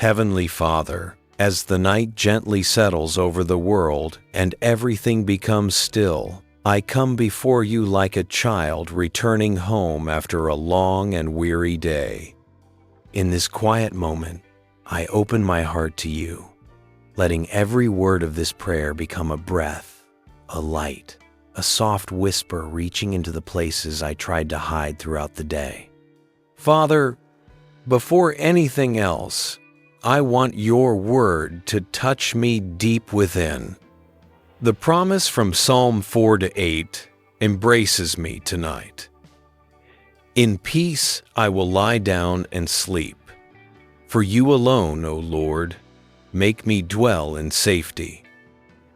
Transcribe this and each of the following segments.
Heavenly Father, as the night gently settles over the world and everything becomes still, I come before you like a child returning home after a long and weary day. In this quiet moment, I open my heart to you, letting every word of this prayer become a breath, a light, a soft whisper reaching into the places I tried to hide throughout the day. Father, before anything else, I want your word to touch me deep within. The promise from Psalm 4-8 embraces me tonight. In peace I will lie down and sleep. For you alone, O Lord, make me dwell in safety.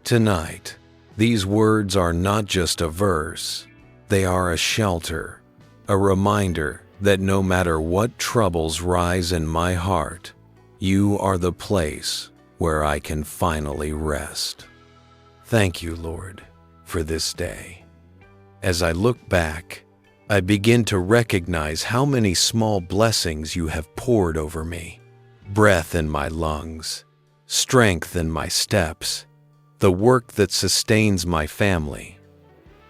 Tonight, these words are not just a verse, they are a shelter, a reminder that no matter what troubles rise in my heart, you are the place where I can finally rest. Thank you, Lord, for this day. As I look back, I begin to recognize how many small blessings you have poured over me. Breath in my lungs, strength in my steps, the work that sustains my family.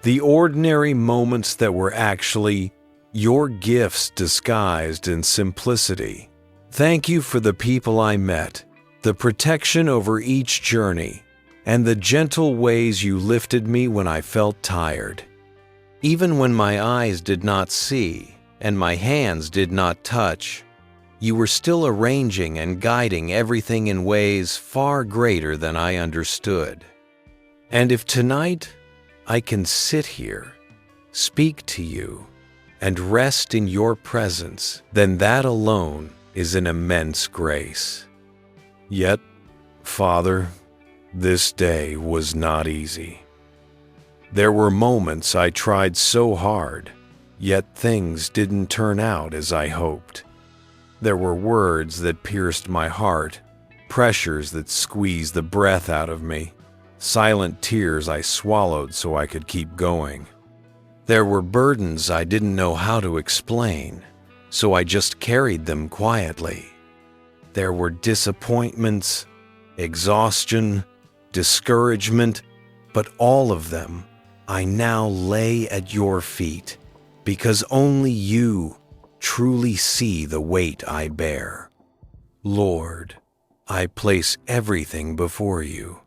The ordinary moments that were actually your gifts disguised in simplicity. Thank you for the people I met, the protection over each journey, and the gentle ways you lifted me when I felt tired. Even when my eyes did not see and my hands did not touch, you were still arranging and guiding everything in ways far greater than I understood. And if tonight I can sit here, speak to you, and rest in your presence, then that alone is an immense grace. Yet, Father, this day was not easy. There were moments I tried so hard, yet things didn't turn out as I hoped. There were words that pierced my heart, pressures that squeezed the breath out of me, silent tears I swallowed so I could keep going. There were burdens I didn't know how to explain, so I just carried them quietly. There were disappointments, exhaustion, discouragement, but all of them I now lay at your feet, because only you truly see the weight I bear. Lord, I place everything before you.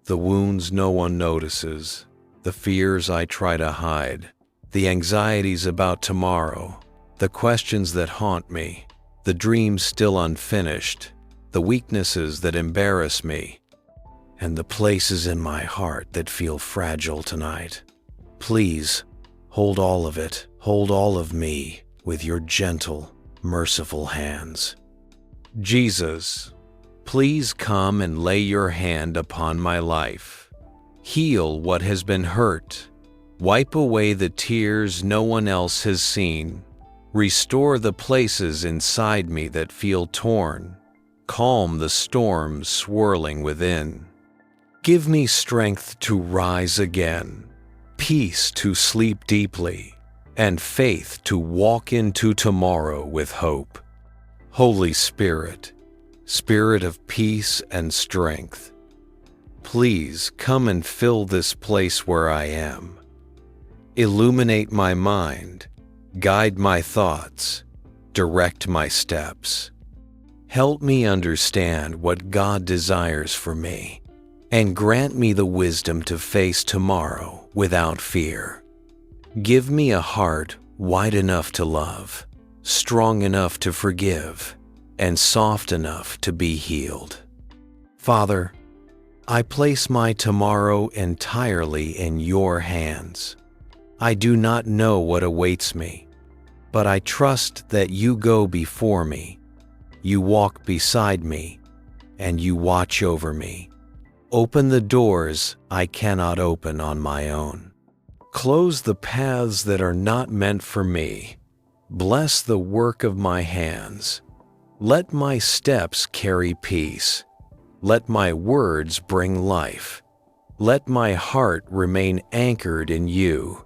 The wounds no one notices, the fears I try to hide, the anxieties about tomorrow, the questions that haunt me, the dreams still unfinished, the weaknesses that embarrass me, and the places in my heart that feel fragile tonight. Please, hold all of it, hold all of me with your gentle, merciful hands. Jesus, please come and lay your hand upon my life. Heal what has been hurt. Wipe away the tears no one else has seen. Restore the places inside me that feel torn. Calm the storms swirling within. Give me strength to rise again, peace to sleep deeply, and faith to walk into tomorrow with hope. Holy Spirit, Spirit of peace and strength, please come and fill this place where I am. Illuminate my mind, guide my thoughts, direct my steps. Help me understand what God desires for me, and grant me the wisdom to face tomorrow without fear. Give me a heart wide enough to love, strong enough to forgive, and soft enough to be healed. Father, I place my tomorrow entirely in your hands. I do not know what awaits me, but I trust that you go before me, you walk beside me, and you watch over me. Open the doors I cannot open on my own. Close the paths that are not meant for me. Bless the work of my hands. Let my steps carry peace. Let my words bring life. Let my heart remain anchored in you,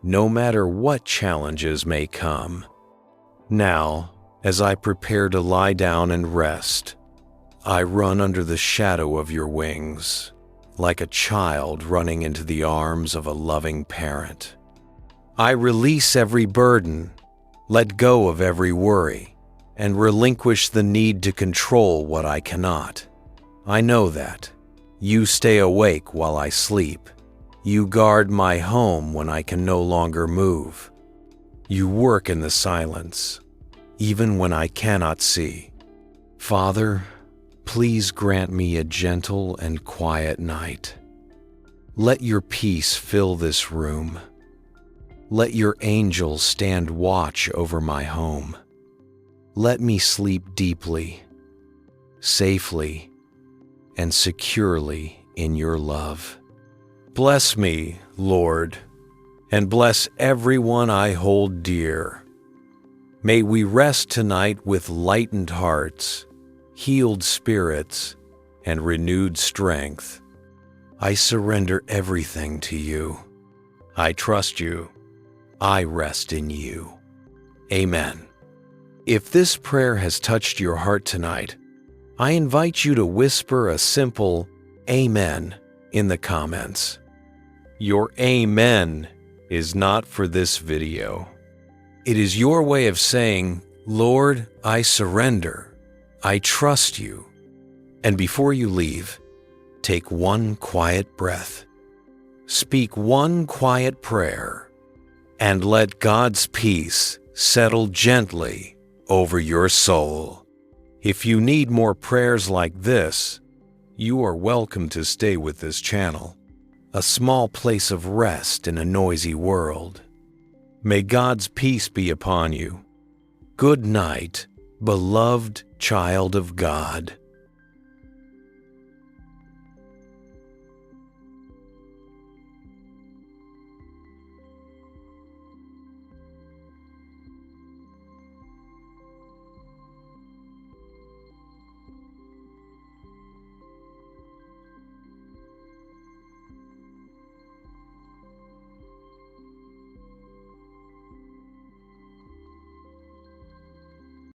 no matter what challenges may come. Now, as I prepare to lie down and rest, I run under the shadow of your wings, like a child running into the arms of a loving parent. I release every burden, let go of every worry, and relinquish the need to control what I cannot. I know that. You stay awake while I sleep. You guard my home when I can no longer move. You work in the silence, even when I cannot see. Father, please grant me a gentle and quiet night. Let your peace fill this room. Let your angels stand watch over my home. Let me sleep deeply, safely, and securely in your love. Bless me, Lord, and bless everyone I hold dear. May we rest tonight with lightened hearts, healed spirits, and renewed strength. I surrender everything to you. I trust you. I rest in you. Amen. If this prayer has touched your heart tonight, I invite you to whisper a simple Amen in the comments. Your Amen is not for this video. It is your way of saying, Lord, I surrender. I trust you. And before you leave, take one quiet breath. Speak one quiet prayer, and let God's peace settle gently over your soul. If you need more prayers like this, you are welcome to stay with this channel, a small place of rest in a noisy world. May God's peace be upon you. Good night, beloved child of God.